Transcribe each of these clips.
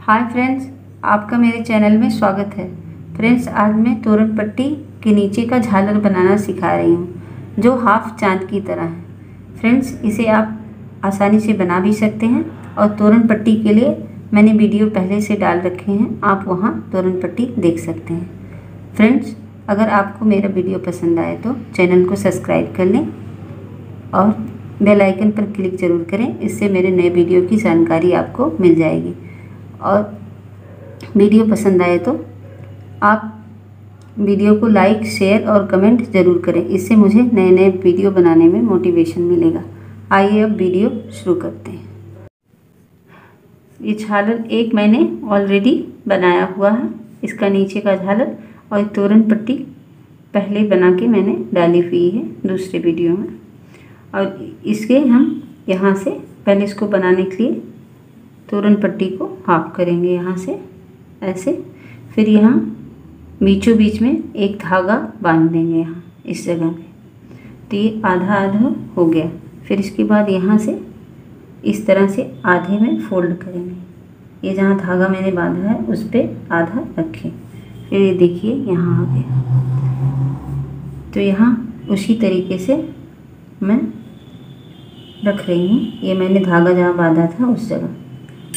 Hi friends, आपका मेरे channel में स्वागत है। फ्रेंड्स, आज मैं तोरण पट्टी के नीचे का झालर बनाना सिखा रही हूँ जो हाफ चांद की तरह है। फ्रेंड्स, इसे आप आसानी से बना भी सकते हैं और तोरण पट्टी के लिए मैंने वीडियो पहले से डाल रखे हैं, आप वहाँ तोरण पट्टी देख सकते हैं। फ्रेंड्स, अगर आपको मेरा वीडियो पसंद आए तो चैनल को सब्सक्राइब कर लें और बेल आइकन पर क्लिक ज़रूर करें, इससे मेरे नए वीडियो की जानकारी आपको मिल जाएगी। और वीडियो पसंद आए तो आप वीडियो को लाइक, शेयर और कमेंट ज़रूर करें, इससे मुझे नए नए वीडियो बनाने में मोटिवेशन मिलेगा। आइए अब वीडियो शुरू करते हैं। ये झालर एक मैंने ऑलरेडी बनाया हुआ है, इसका नीचे का झालर, और तोरण पट्टी पहले बना के मैंने डाली हुई है दूसरे वीडियो में। और इसके हम यहाँ से पहले इसको बनाने के लिए तोरण पट्टी को हाफ करेंगे यहाँ से ऐसे, फिर यहाँ बीचों बीच में एक धागा बांध देंगे यहाँ इस जगह पे, तो ये आधा आधा हो गया। फिर इसके बाद यहाँ से इस तरह से आधे में फोल्ड करेंगे। ये जहाँ धागा मैंने बांधा है उस पर आधा रखें, फिर ये देखिए यहाँ आ गया। तो यहाँ उसी तरीके से मैं रख रही हूँ। ये मैंने धागा जहाँ बांधा था उस जगह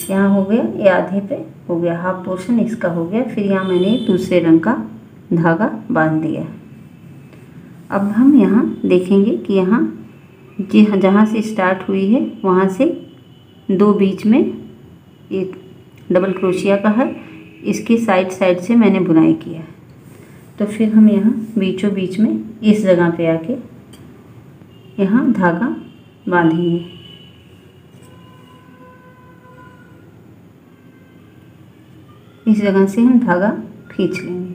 यहाँ हो गया, ये आधे पे हो गया, हाफ पोर्शन इसका हो गया। फिर यहाँ मैंने दूसरे रंग का धागा बांध दिया। अब हम यहाँ देखेंगे कि यहाँ जहाँ से स्टार्ट हुई है वहाँ से दो बीच में एक डबल क्रोशिया का है, इसकी साइड साइड से मैंने बुनाई किया है। तो फिर हम यहाँ बीचों बीच में इस जगह पे आके यहाँ धागा बांधेंगे। इस जगह से हम धागा खींच लेंगे।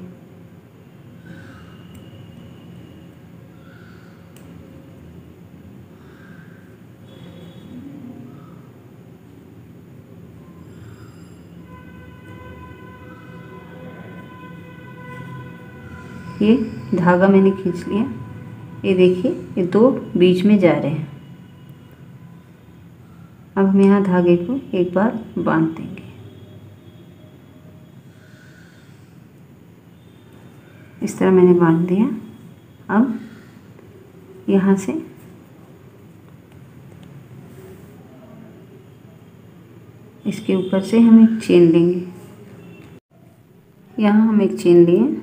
ये धागा मैंने खींच लिया, ये देखिए ये दो बीच में जा रहे हैं। अब हम यहाँ धागे को एक बार बांध देंगे। इस तरह मैंने बांध दिया। अब यहाँ से इसके ऊपर से हम एक चेन लेंगे। यहाँ हम एक चेन लिए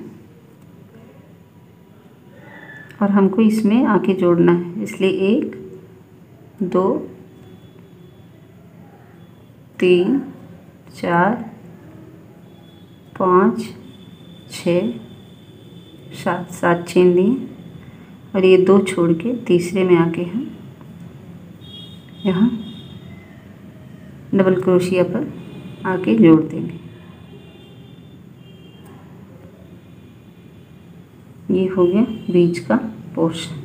और हमको इसमें आके जोड़ना है, इसलिए 1 2 3 4 5 6 7 चेन लिए और ये 2 छोड़ के तीसरे में आके हम यहाँ डबल क्रोशिया पर आके जोड़ देंगे। ये हो गया बीच का पोर्शन।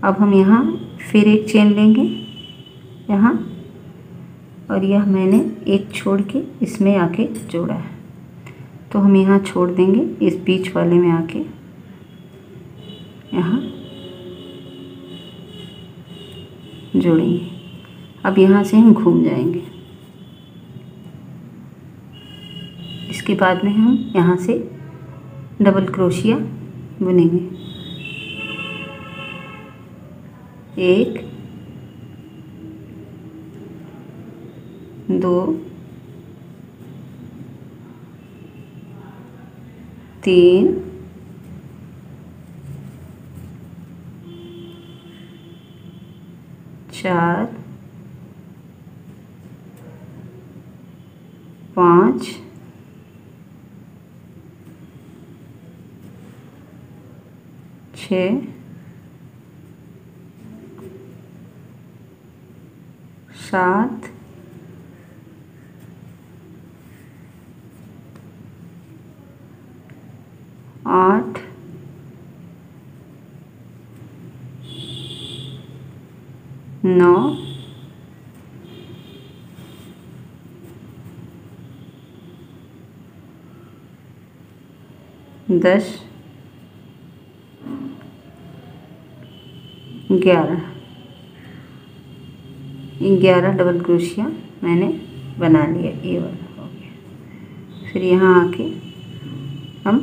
अब हम यहाँ फिर एक चेन लेंगे यहाँ, और यह मैंने एक छोड़ के इसमें आके जोड़ा है, तो हम यहाँ छोड़ देंगे, इस बीच वाले में आके यहाँ जोड़ेंगे। अब यहाँ से हम घूम जाएंगे। इसके बाद में हम यहाँ से डबल क्रोशिया बुनेंगे। 1 2 3 4 5 6 7 8 9 10 11 11 डबल क्रोशिया मैंने बना लिया, ये वाला हो गया। फिर यहाँ आके हम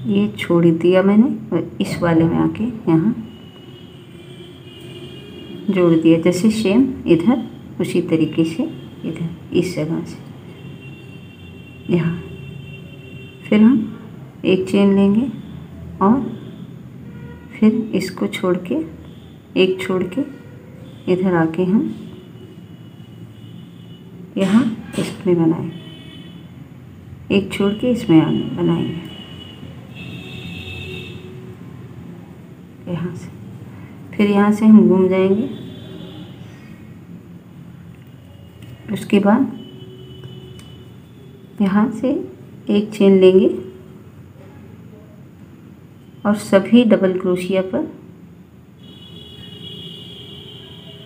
ये छोड़ दिया मैंने और इस वाले में आके यहाँ जोड़ दिया, जैसे सेम इधर उसी तरीके से इधर इस जगह से यहाँ। फिर हम एक चेन लेंगे और फिर इसको छोड़ के, एक छोड़ के इधर आके हम यहाँ इसमें बनाएंगे, एक छोड़ के इसमें बनाएंगे यहाँ से। फिर यहाँ से हम घूम जाएंगे। उसके बाद यहाँ से एक चेन लेंगे और सभी डबल क्रोशिया पर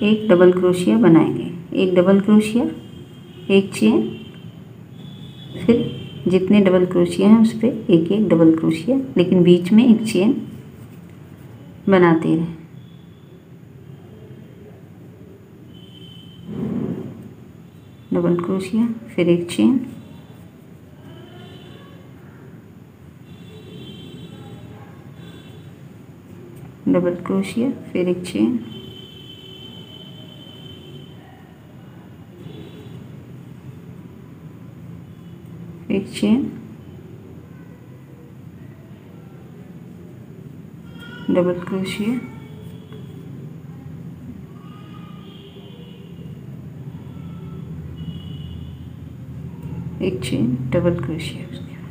एक डबल क्रोशिया बनाएंगे, एक डबल क्रोशिया, एक चेन, फिर जितने डबल क्रोशिया हैं उस पर एक एक डबल क्रोशिया, लेकिन बीच में एक चेन बनाते रहें। डबल क्रोशिया, फिर एक चेन, डबल क्रोशिया, फिर एक चेन, एक चेन, डबल क्रोशिया, एक चेन, डबल क्रोशिया। उसके बाद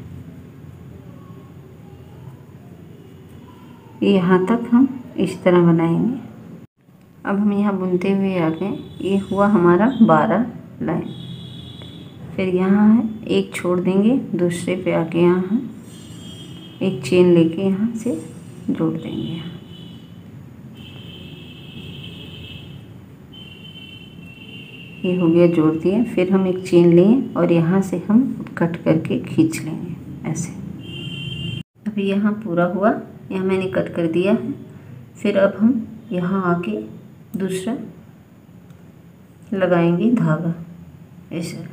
यहाँ तक हम इस तरह बनाएंगे। अब हम यहाँ बुनते हुए आ गए, ये हुआ हमारा 12 लाइन। फिर यहाँ है एक छोड़ देंगे, दूसरे पे आके यहाँ हम एक चेन लेके यहाँ से जोड़ देंगे यहाँ। ये हो गया, जोड़ दिए। फिर हम एक चेन लें और यहाँ से हम कट करके खींच लेंगे ऐसे। अभी यहाँ पूरा हुआ, यहाँ मैंने कट कर दिया है। फिर अब हम यहाँ आके दूसरा लगाएंगे धागा ऐसे।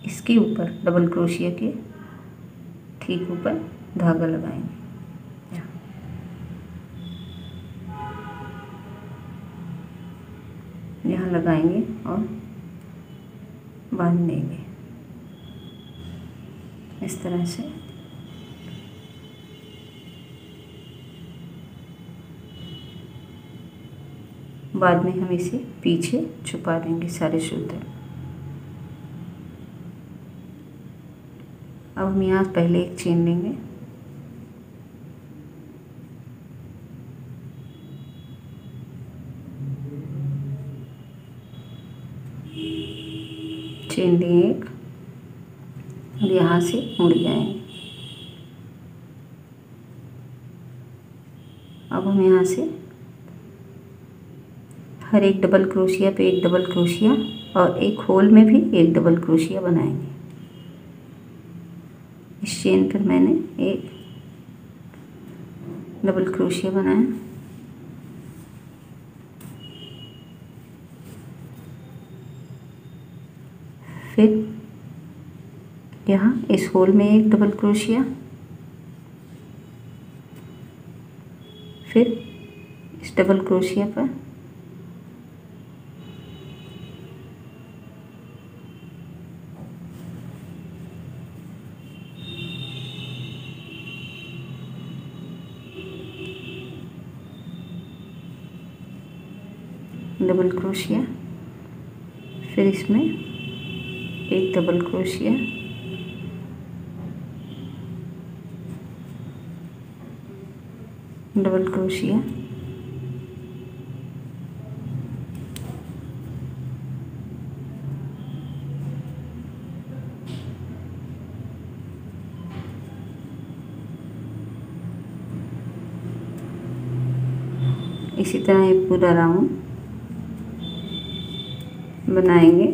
इसके ऊपर डबल क्रोशिया के ठीक ऊपर धागा लगाएंगे, यहाँ लगाएंगे और बांध देंगे इस तरह से। बाद में हम इसे पीछे छुपा देंगे सारे सूत्र। अब हम यहाँ पहले एक चेन लेंगे, चेन लिए एक और यहाँ से मुड़ जाएंगे। अब हम यहाँ से हर एक डबल क्रोशिया पे एक डबल क्रोशिया और एक होल में भी एक डबल क्रोशिया बनाएंगे। इस चेन पर मैंने एक डबल क्रोशिया बनाया, फिर यहाँ इस होल में एक डबल क्रोशिया, फिर इस डबल क्रोशिया पर डबल क्रोशिया, फिर इसमें एक डबल क्रोशिया, डबल क्रोशिया, इसी तरह ये पूरा राउंड बनाएंगे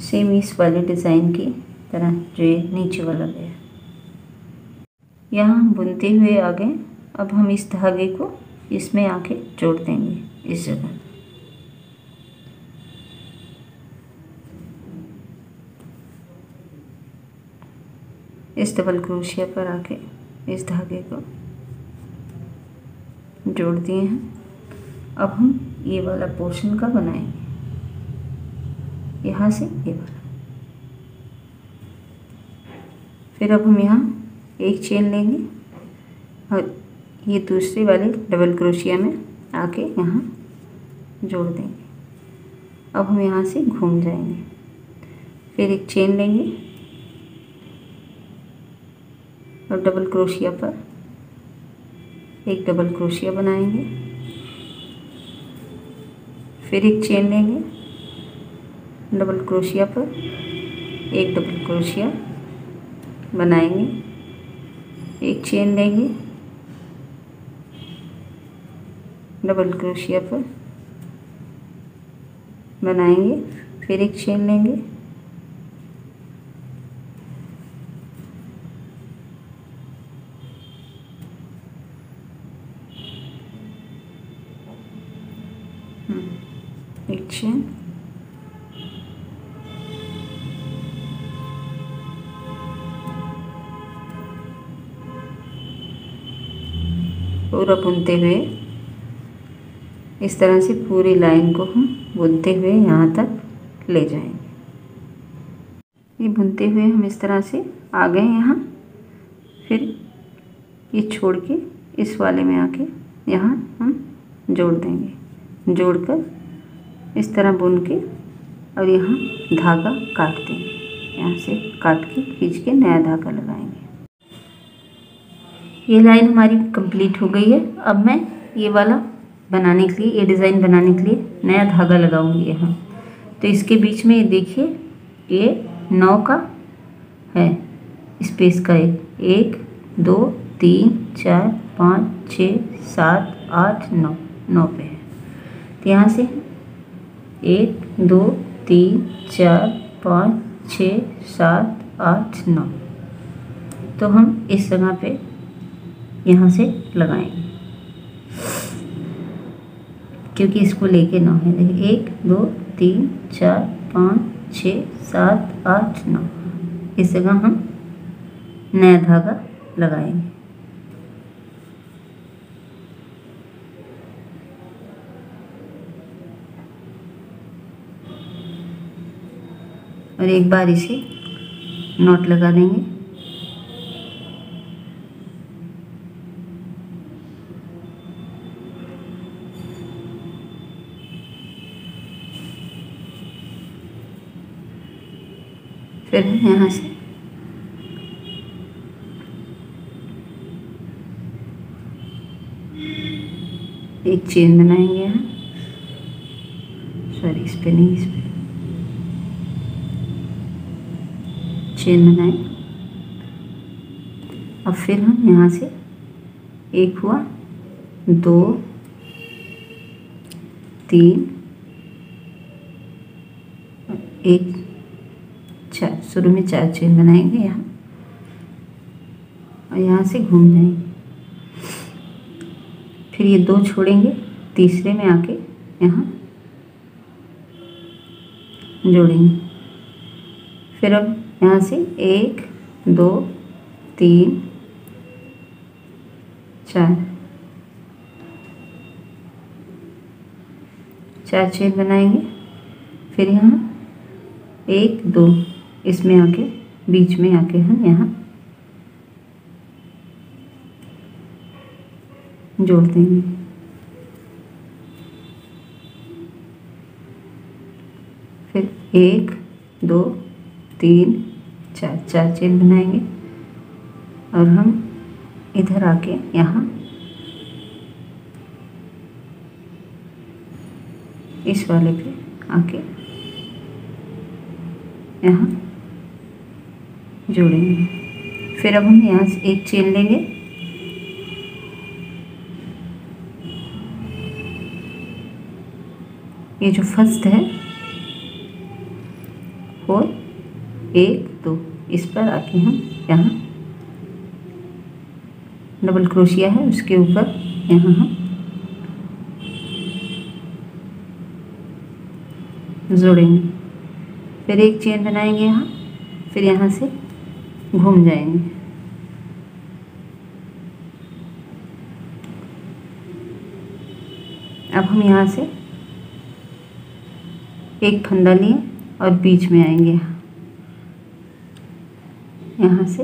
सेम इस वाले डिज़ाइन की तरह जो ये नीचे वाला गया। यहाँ हम बुनते हुए आ गए अब हम इस धागे को इसमें आके जोड़ देंगे इस जगह। इस डबल क्रोशिया पर आके इस धागे को जोड़ दिए हैं। अब हम ये वाला पोर्शन का बनाएंगे, यहाँ से ये वाला। फिर अब हम यहाँ एक चेन लेंगे और ये दूसरे वाले डबल क्रोशिया में आके यहाँ जोड़ देंगे। अब हम यहाँ से घूम जाएंगे, फिर एक चेन लेंगे और डबल क्रोशिया पर एक डबल क्रोशिया बनाएंगे। फिर एक चेन लेंगे, डबल क्रोशिया पर एक डबल क्रोशिया बनाएंगे, एक चेन लेंगे, डबल क्रोशिया पर बनाएंगे, फिर एक चेन लेंगे, एक चेन, पूरा बुनते हुए इस तरह से पूरी लाइन को हम बुनते हुए यहाँ तक ले जाएंगे। ये बुनते हुए हम इस तरह से आ गए यहाँ। फिर ये छोड़ के इस वाले में आके यहाँ हम जोड़ देंगे, जोड़कर इस तरह बुन के और यहाँ धागा काट देंगे। यहाँ से काट के खींच के नया धागा लगाएंगे। ये लाइन हमारी कंप्लीट हो गई है। अब मैं ये वाला बनाने के लिए, ये डिज़ाइन बनाने के लिए नया धागा लगाऊंगी यहाँ। तो इसके बीच में ये देखिए, ये 9 का है स्पेस का, 1 2 3 4 5 6 7 8 9, 9 पे है। तो यहाँ से 1 2 3 4 5 6 7 8 9, तो हम इस जगह पे यहाँ से लगाएंगे, क्योंकि इसको लेके 9 है। देखिए 1 2 3 4 5 6 7 8 9, इस जगह हम नया धागा लगाएंगे। और एक बार इसे नॉट लगा देंगे। फिर यहाँ से एक चेन बनाएंगे यहाँ, सॉरी इस पे नहीं, इस पे चेन बनाए। अब फिर हम यहाँ से एक हुआ, 2 3 1 4, शुरू में 4 चेन बनाएंगे यहाँ और यहाँ से घूम जाएंगे। फिर ये 2 छोड़ेंगे, तीसरे में आके यहाँ जोड़ेंगे। फिर अब यहाँ से 1 2 3 4, 4 चेन बनाएंगे। फिर यहाँ 1 2, इसमें आके बीच में आके हम यहाँ जोड़ देंगे। फिर 1 2 3 4, 4 चेन बनाएंगे और हम इधर आके यहाँ इस वाले पे आके यहाँ जोड़ेंगे। फिर अब हम यहाँ से एक चेन लेंगे, ये जो फर्स्ट है और 1 2, इस पर आके हम यहाँ डबल क्रोशिया है उसके ऊपर यहाँ हम जोड़ेंगे। फिर एक चेन बनाएंगे यहाँ, फिर यहाँ से घूम जाएंगे। अब हम यहाँ से एक फंदा लिए और बीच में आएंगे। यहाँ से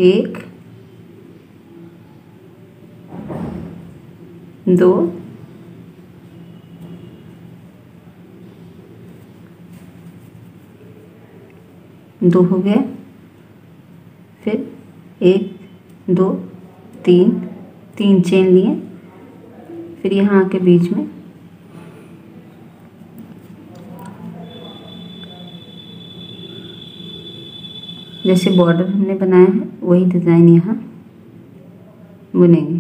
एक, दो, दो हो गया, फिर एक, दो, तीन, तीन चेन लिए, फिर यहाँ आके बीच में जैसे बॉर्डर हमने बनाया है वही डिज़ाइन यहाँ बुनेंगे।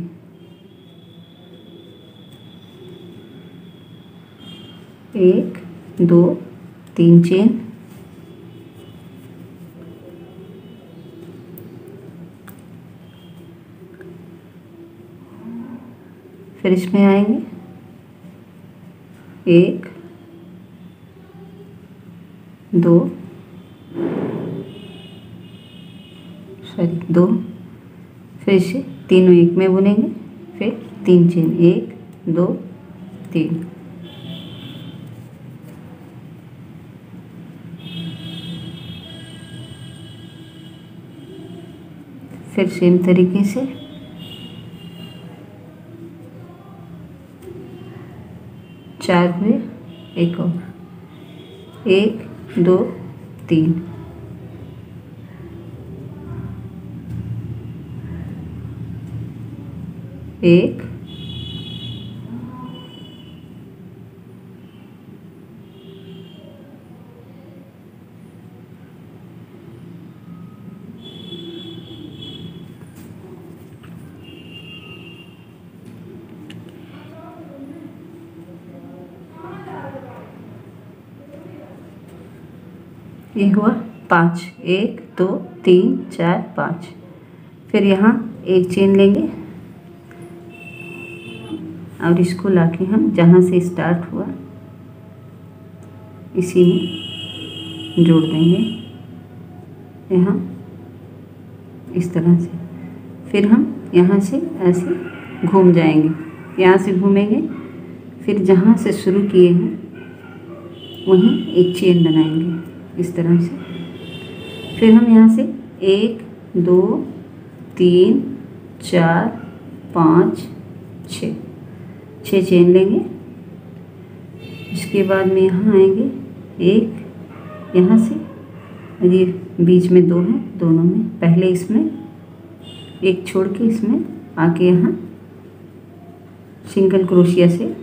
एक, दो, तीन चेन, फिर इसमें आएंगे एक, दो, दो, फिर इसे तीनों एक में बुनेंगे, फिर तीन चेन, एक, दो, तीन। फिर सेम तरीके से चार हुए, एक और, एक, दो, तीन, एक, ये हुआ पाँच, एक, दो, तीन, चार, पाँच। फिर यहाँ एक चेन लेंगे और इसको लाके हम जहाँ से स्टार्ट हुआ इसी में जोड़ देंगे यहाँ इस तरह से। फिर हम यहाँ से ऐसे घूम जाएंगे, यहाँ से घूमेंगे, फिर जहाँ से शुरू किए हैं वहीं एक चेन बनाएंगे इस तरह से। फिर हम यहाँ से एक, दो, तीन, चार, पाँच, छः, छः चेन लेंगे। इसके बाद में यहाँ आएंगे एक, यहाँ से, ये बीच में दो हैं, दोनों में पहले इसमें एक छोड़ के इसमें आके यहाँ सिंगल क्रोशिया से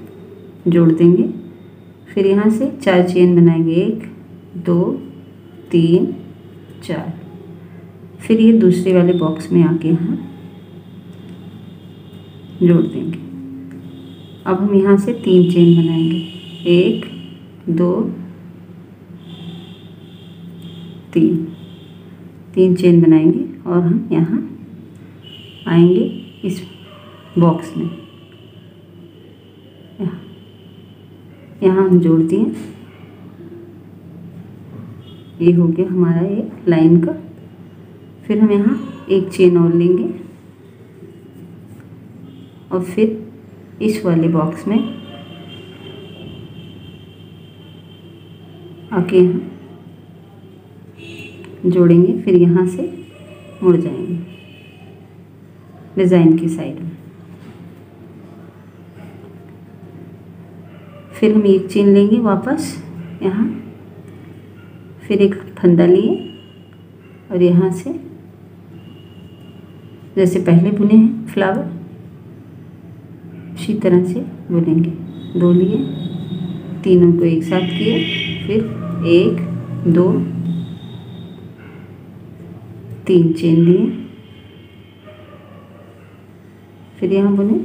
जोड़ देंगे। फिर यहाँ से चार चेन बनाएंगे, एक, दो, तीन, चार। फिर ये दूसरे वाले बॉक्स में आके यहाँ जोड़ देंगे। अब हम यहाँ से तीन चेन बनाएंगे, एक, दो, तीन, तीन चेन बनाएंगे और हम यहाँ आएंगे इस बॉक्स में। यहाँ हम जोड़ दिए, ये हो गया हमारा ये लाइन का। फिर हम यहाँ एक चेन और लेंगे और फिर इस वाले बॉक्स में आके यहाँ जोड़ेंगे। फिर यहाँ से मुड़ जाएंगे डिज़ाइन की साइड में। फिर हम एक चेन लेंगे वापस यहाँ, फिर एक फंदा लिए और यहाँ से जैसे पहले बुने हैं फ्लावर उसी तरह से बुनेंगे। दो लिए, तीनों को एक साथ किए, फिर एक, दो, तीन चेन लिए, फिर यहाँ बुने।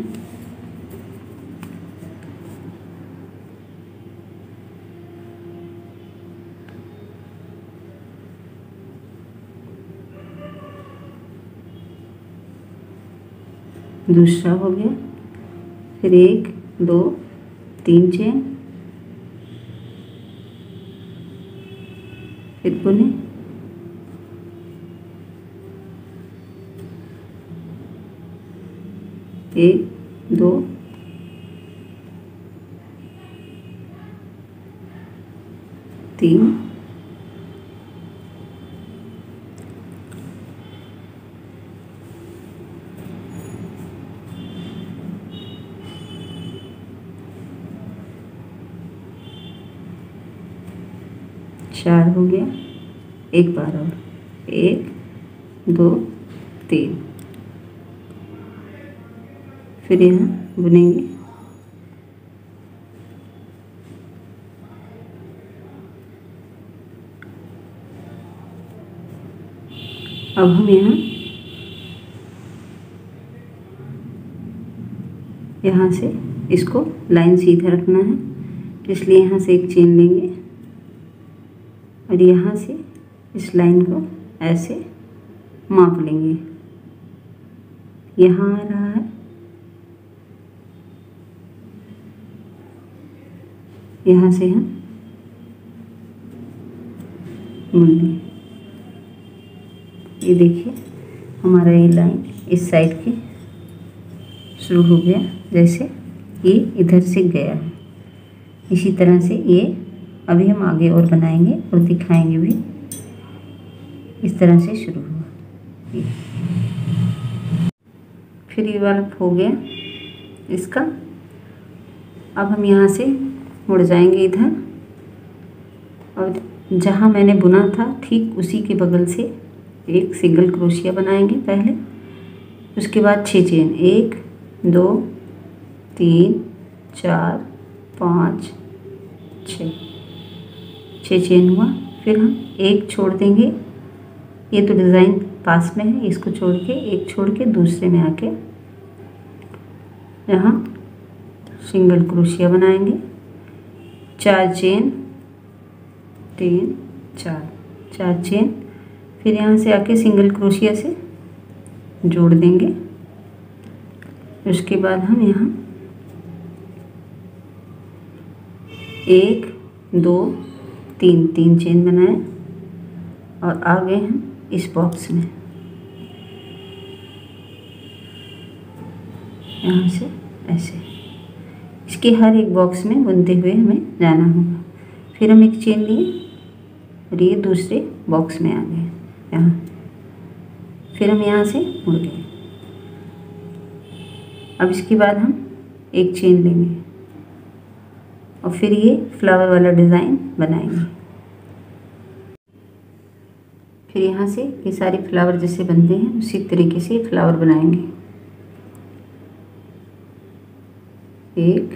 दूसरा हो गया, फिर 1 2 3 चेन, फिर बुने, एक 2 3 4 हो गया, एक बार और, 1 2 3, फिर यहाँ बुनेंगे, अब हम यहाँ से इसको लाइन सीधा रखना है, इसलिए यहाँ से एक चेन लेंगे और यहाँ से इस लाइन को ऐसे माप लेंगे। यहाँ आ रहा है, यहाँ से हम बुन लेंगे। ये देखिए हमारा ये लाइन इस साइड की शुरू हो गया, जैसे ये इधर से गया है। इसी तरह से ये अभी हम आगे और बनाएंगे और दिखाएंगे भी। इस तरह से शुरू हुआ, फिर ये वाला हो गया इसका। अब हम यहाँ से मुड़ जाएंगे इधर, और जहाँ मैंने बुना था ठीक उसी के बगल से एक सिंगल क्रोशिया बनाएंगे पहले। उसके बाद 6 चेन, 1 2 3 4 5 6 चेन हुआ। फिर हम एक छोड़ देंगे, ये तो डिज़ाइन पास में है, इसको छोड़ के एक छोड़ के दूसरे में आके यहाँ सिंगल क्रोशिया बनाएंगे। 4 चेन, 3 4 चेन, फिर यहाँ से आके सिंगल क्रोशिया से जोड़ देंगे। उसके बाद हम यहाँ 1 2 3 चेन बनाए और आ गए हम इस बॉक्स में। यहाँ से ऐसे इसके हर एक बॉक्स में बुनते हुए हमें जाना होगा। फिर हम एक चेन लिए और ये दूसरे बॉक्स में आ गए यहाँ। फिर हम यहाँ से मुड़ गए। अब इसके बाद हम एक चेन लेंगे और फिर ये फ्लावर वाला डिज़ाइन बनाएंगे। फिर यहाँ से ये सारे फ्लावर जैसे बनते हैं उसी तरीके से फ्लावर बनाएंगे। 1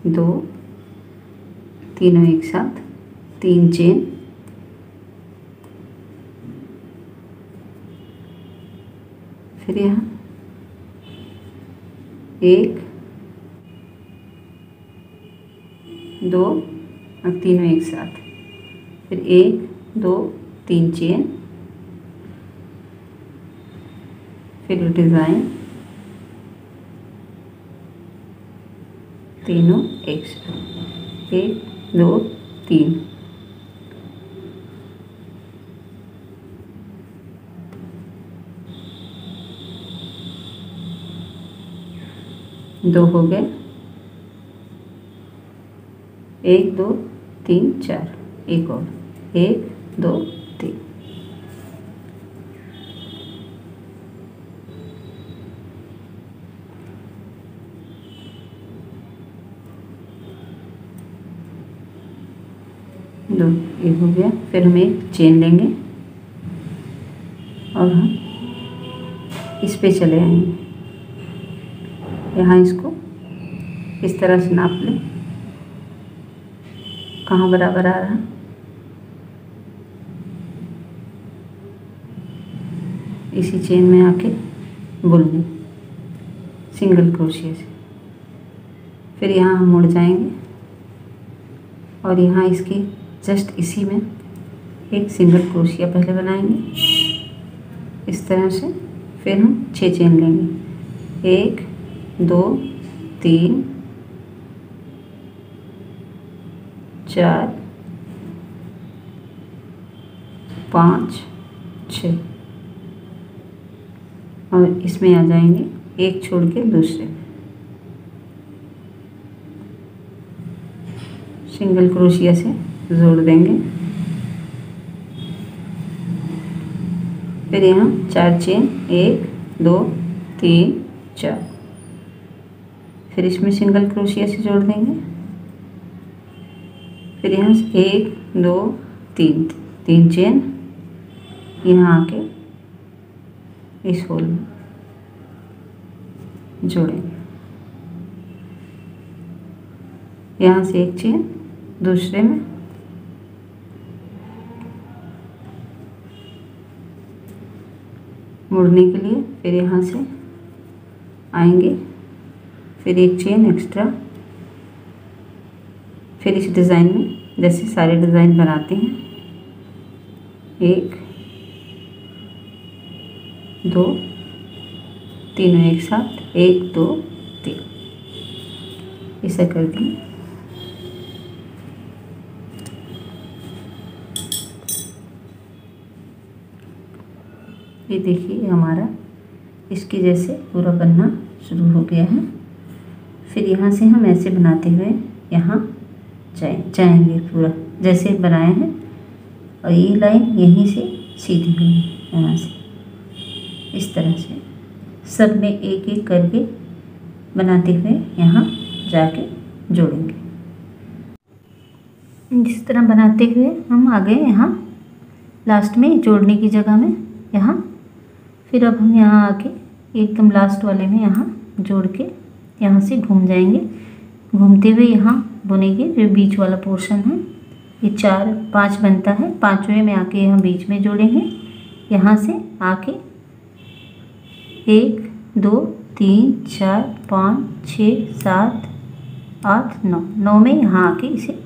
2 तीनों एक साथ, 3 चेन, फिर यहाँ 1 2 और तीनों एक साथ, फिर 1 2 3 चेन, फिर डिज़ाइन, तीनों एक साथ, 1 2 3, दो हो गए, 1 2 3 4, एक और, 1 2 3, दो, ये हो गया। फिर हम एक चेन लेंगे और हम इस पे चले आएंगे। यहाँ इसको इस तरह से नाप लें कहाँ बराबर आ रहा है। इसी चेन में आके बुन लें सिंगल क्रोशिया से। फिर यहाँ हम मुड़ जाएंगे और यहाँ इसकी जस्ट इसी में एक सिंगल क्रोशिया पहले बनाएंगे इस तरह से। फिर हम 6 चेन लेंगे। 1 2 3 4 5 6 और इसमें आ जाएंगे एक छोड़ के दूसरे में सिंगल क्रोशिया से जोड़ देंगे। फिर यहाँ 4 चेन 1 2 3 4, फिर इसमें सिंगल क्रोशिया से जोड़ देंगे। फिर यहाँ से 1 2 3 चेन यहाँ आके इस होल में जोड़ेंगे। यहाँ से एक चेन दूसरे में, मुड़ने के लिए फिर यहाँ से आएंगे, फिर एक चेन एक्स्ट्रा। फिर इस डिज़ाइन में जैसे सारे डिज़ाइन बनाते हैं 1 2 तीनों एक साथ 1 2 3 ऐसा कर दिए। ये देखिए हमारा इसके जैसे पूरा बनना शुरू हो गया है। फिर यहाँ से हम ऐसे बनाते हुए यहाँ जाएंगे पूरा जैसे बनाए हैं, और ये लाइन यहीं से सीधी हुई है, यहाँ से इस तरह से सब में एक एक करके बनाते हुए यहाँ जाके जोड़ेंगे। जिस तरह बनाते हुए हम आ गए यहाँ लास्ट में जोड़ने की जगह में यहाँ। फिर अब हम यहाँ आके एकदम लास्ट वाले में यहाँ जोड़ के यहाँ से घूम जाएंगे। घूमते हुए यहाँ बुनेंगे जो बीच वाला पोर्शन है, ये 4 5 बनता है, 5वें में आके यहाँ बीच में जोड़ेंगे। यहाँ से आके 1 2 3 4 5 6 7 8 9 9 में यहाँ आके इसे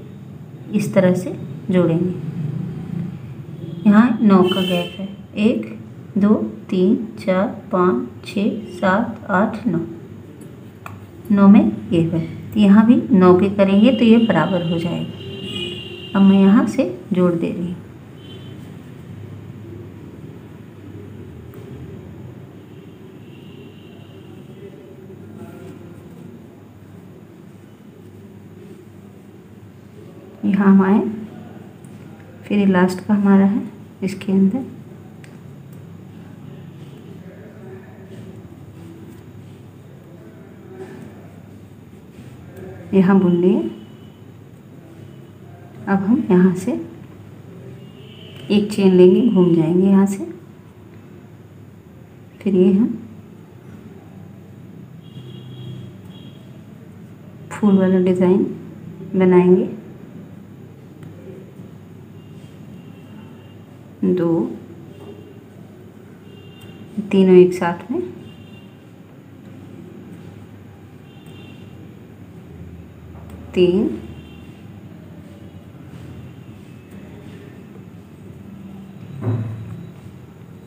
इस तरह से जोड़ेंगे। यहाँ 9 का गैप है, 1 2 3 4 5 6 7 8 9 9 में ये है। यहाँ भी 9 के करेंगे तो ये बराबर हो जाएगा। अब मैं यहाँ से जोड़ दे रही हूँ। यहाँ हम आए, फिर ये लास्ट का हमारा है, इसके अंदर यहाँ बुन लिए। अब हम यहाँ से एक चेन लेंगे, घूम जाएंगे यहाँ से। फिर ये हम फूल वाला डिज़ाइन बनाएंगे। 2 तीनों एक साथ में, 3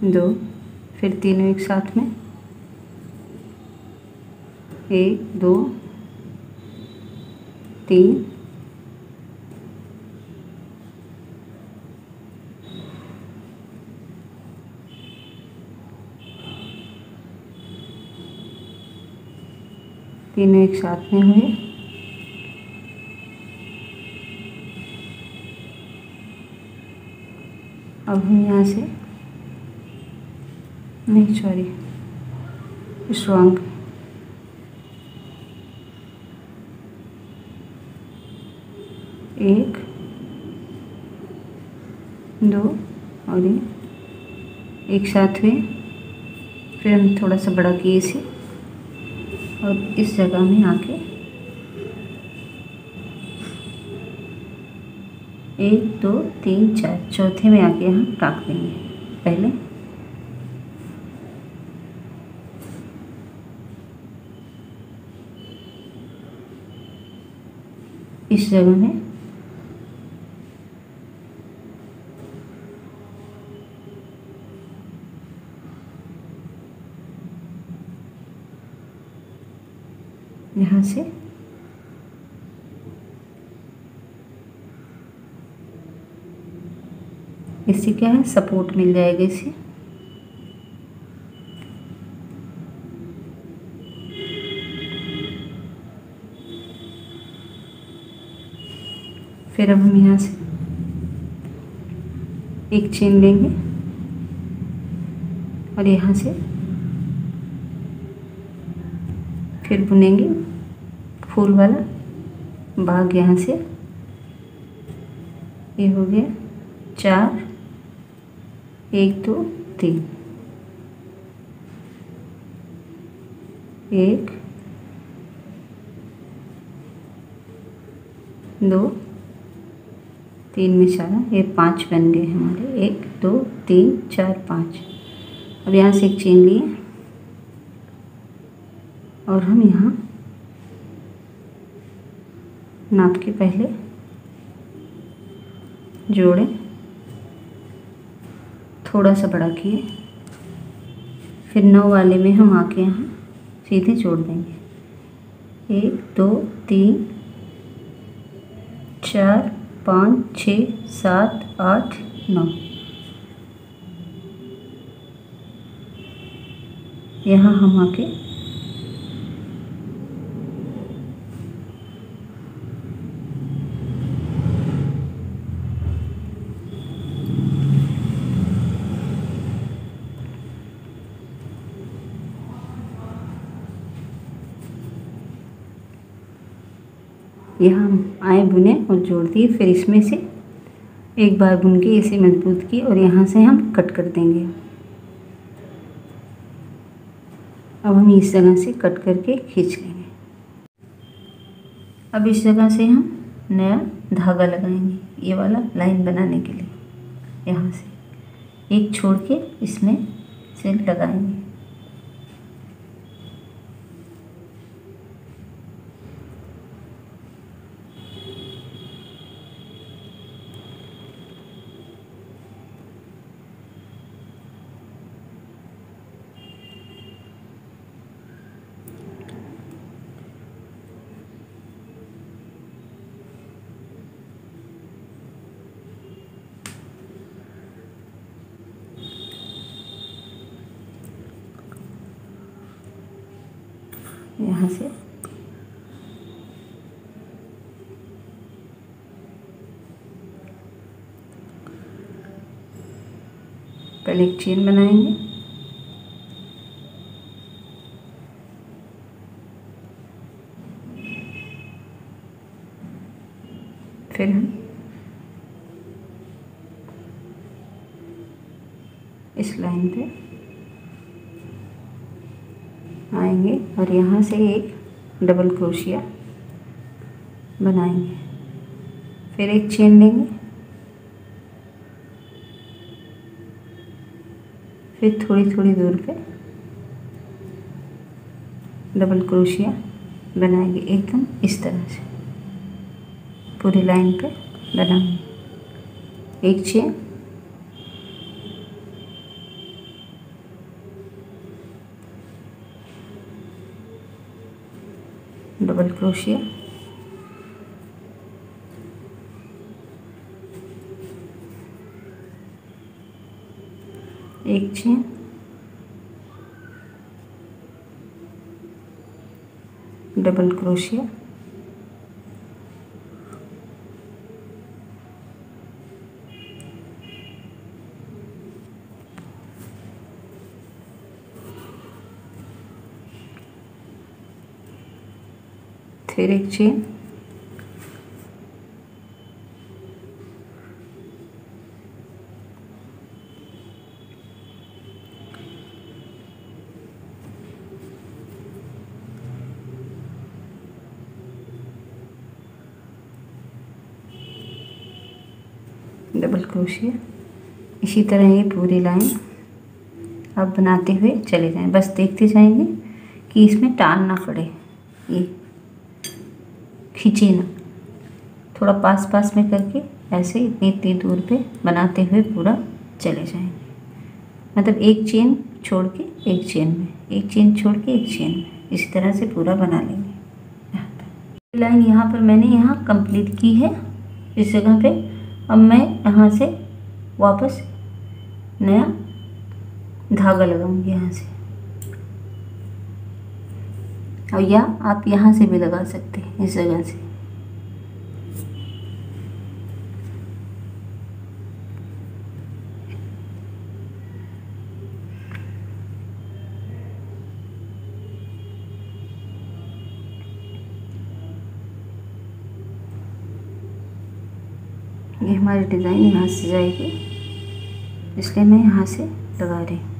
2, फिर तीनों एक साथ में, 1 2 3 तीनों एक साथ में हुए। अब हम यहाँ से नहीं स्ट्रॉन्ग 1 2 और ये एक साथ हुए। फिर हम थोड़ा सा बड़ा किए इसे, और इस जगह में आके 1 2 3 4 चौथे में आके यहाँ टाक देंगे। पहले इस जगह में से इससे क्या है, सपोर्ट मिल जाएगा इसे। फिर अब हम यहाँ से एक चेन लेंगे और यहाँ से फिर बुनेंगे फूल वाला भाग। यहाँ से ये हो गया 4, 1 2 3, 1 2 3 में 4, ये 5 बन गए हमारे। 1 2 3 4 5। अब यहाँ से एक चेन लिए और हम यहाँ नाप के पहले जोड़े, थोड़ा सा बड़ा किए, फिर 9 वाले में हम आके यहाँ सीधे जोड़ देंगे। 1 2 3 4 5 6 7 8 9। यहाँ हम आके यहाँ हम आए बुने और जोड़ दिए। फिर इसमें से एक बार बुन के इसे मजबूत की और यहाँ से हम कट कर देंगे। अब हम इस जगह से कट करके खींच लेंगे। अब इस जगह से हम नया धागा लगाएंगे, ये वाला लाइन बनाने के लिए। यहाँ से एक छोड़ के इसमें से लगाएंगे। यहाँ से पहले एक चेन बनाएंगे, फिर हम इस लाइन पे आएंगे और यहाँ से एक डबल क्रोशिया बनाएंगे। फिर एक चेन लेंगे, फिर थोड़ी थोड़ी दूर पे डबल क्रोशिया बनाएंगे, एकदम इस तरह से पूरी लाइन पे बनाएंगे। एक चेन, डबल क्रोशिया, एक चेन, डबल क्रोशिया, फिर एक चेन, डबल क्रोशिया। इसी तरह ये पूरी लाइन आप बनाते हुए चले जाएं। बस देखते जाएंगे कि इसमें टान ना पड़े, ये खींचे ना। थोड़ा पास पास में करके ऐसे इतनी इतनी दूर पे बनाते हुए पूरा चले जाएंगे। मतलब एक चेन छोड़ के एक चेन में, एक चेन छोड़ के एक चेन में, इसी तरह से पूरा बना लेंगे। लाइन यहाँ पर मैंने यहाँ कंप्लीट की है इस जगह पे। अब मैं यहाँ से वापस नया धागा लगाऊंगी यहाँ से, और या आप यहाँ से भी लगा सकते हैं इस जगह से। ये हमारी डिज़ाइन यहाँ से जाएगी, इसलिए मैं यहाँ से लगा रही हूँ।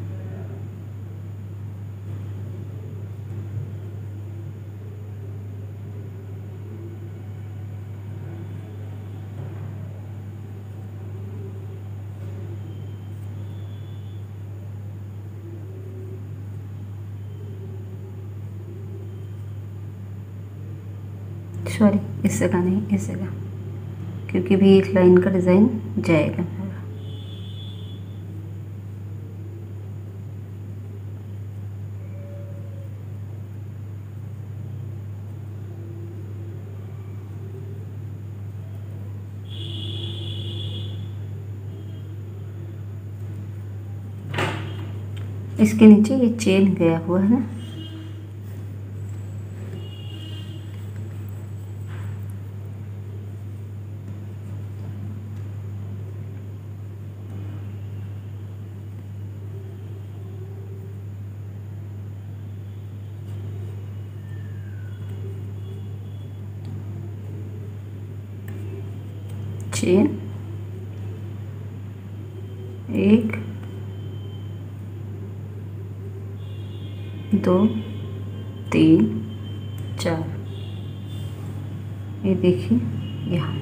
सॉरी, इस जगह नहीं, इस जगह, क्योंकि भी एक लाइन का डिज़ाइन जाएगा मेरा। इसके नीचे ये चेन गया हुआ है ना, चेन 1 2 3 4, ये देखिए यहाँ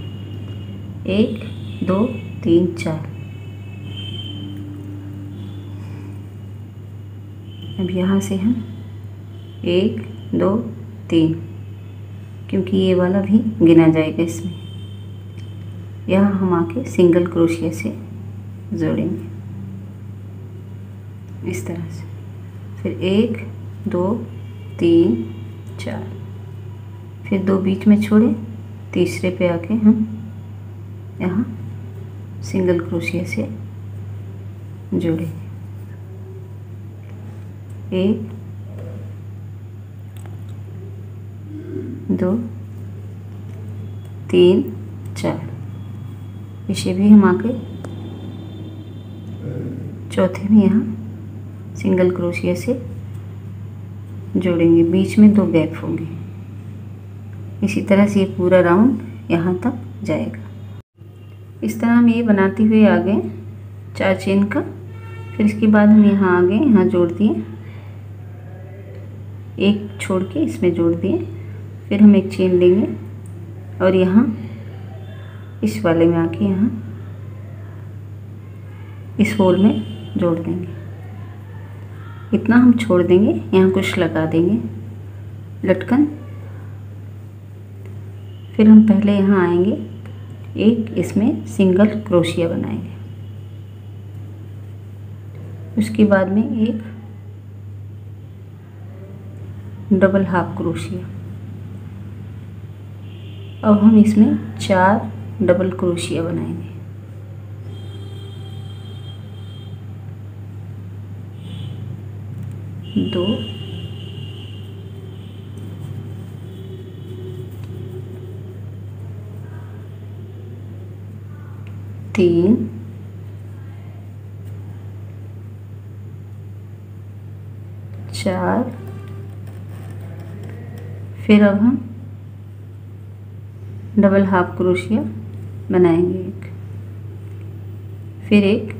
1 2 3 4। अब यहाँ से हम 1 2 3, क्योंकि ये वाला भी गिना जाएगा इसमें, यहाँ हम आके सिंगल क्रोशिया से जोड़ेंगे इस तरह से। फिर 1 2 3 4, फिर 2 बीच में छोड़े, तीसरे पे आके हम यहाँ सिंगल क्रोशिया से जोड़ेंगे। 1 2 3 4, इसे भी हम आके चौथे में यहाँ सिंगल क्रोशिया से जोड़ेंगे, बीच में 2 गैप होंगे। इसी तरह से ये पूरा राउंड यहाँ तक जाएगा। इस तरह हम ये बनाते हुए आ गए 4 चेन का। फिर इसके बाद हम यहाँ आ गए, यहाँ जोड़ दिए, एक छोड़ के इसमें जोड़ दिए। फिर हम एक चेन लेंगे और यहाँ इस वाले में आके यहाँ इस होल में जोड़ देंगे। इतना हम छोड़ देंगे, यहाँ कुछ लगा देंगे लटकन। फिर हम पहले यहाँ आएंगे, एक इसमें सिंगल क्रोशिया बनाएंगे, उसके बाद में एक डबल हाफ क्रोशिया। अब हम इसमें 4 डबल क्रोशिया बनाएंगे। दो, तीन, चार। फिर अब हम डबल हाफ क्रोशिया बनाएंगे एक, फिर एक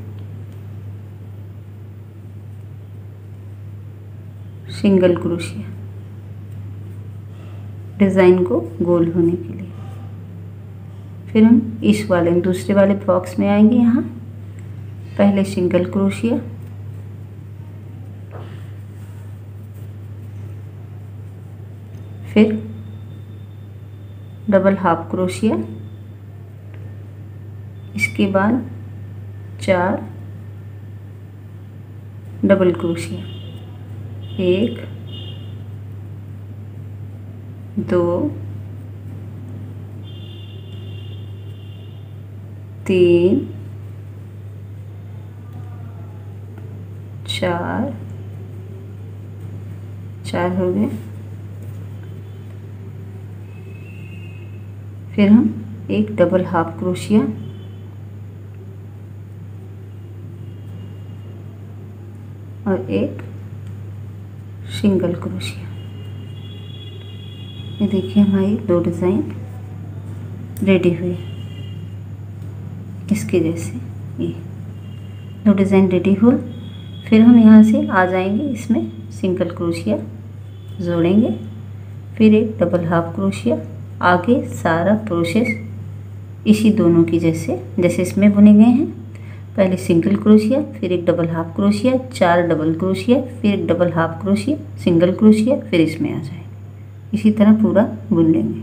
सिंगल क्रोशिया डिज़ाइन को गोल होने के लिए। फिर हम इस वाले दूसरे वाले बॉक्स में आएंगे, यहाँ पहले सिंगल क्रोशिया, फिर डबल हाफ क्रोशिया, इसके बाद 4 डबल क्रोशिया, 1 2 3 4 4 हो गए। फिर हम एक डबल हाफ क्रोशिया और एक सिंगल क्रोशिया। ये देखिए हमारी 2 डिज़ाइन रेडी हुई, इसके जैसे ये 2 डिज़ाइन रेडी हुआ। फिर हम यहाँ से आ जाएंगे, इसमें सिंगल क्रोशिया जोड़ेंगे, फिर एक डबल हाफ क्रोशिया। आगे सारा प्रोसेस इसी दोनों की जैसे इसमें बुने गए हैं। पहले सिंगल क्रोशिया, फिर एक double half crochet, 4 double crochet, फिर एक double half crochet, single crochet, फिर इसमें आ जाएंगे। इसी तरह पूरा बुन लेंगे।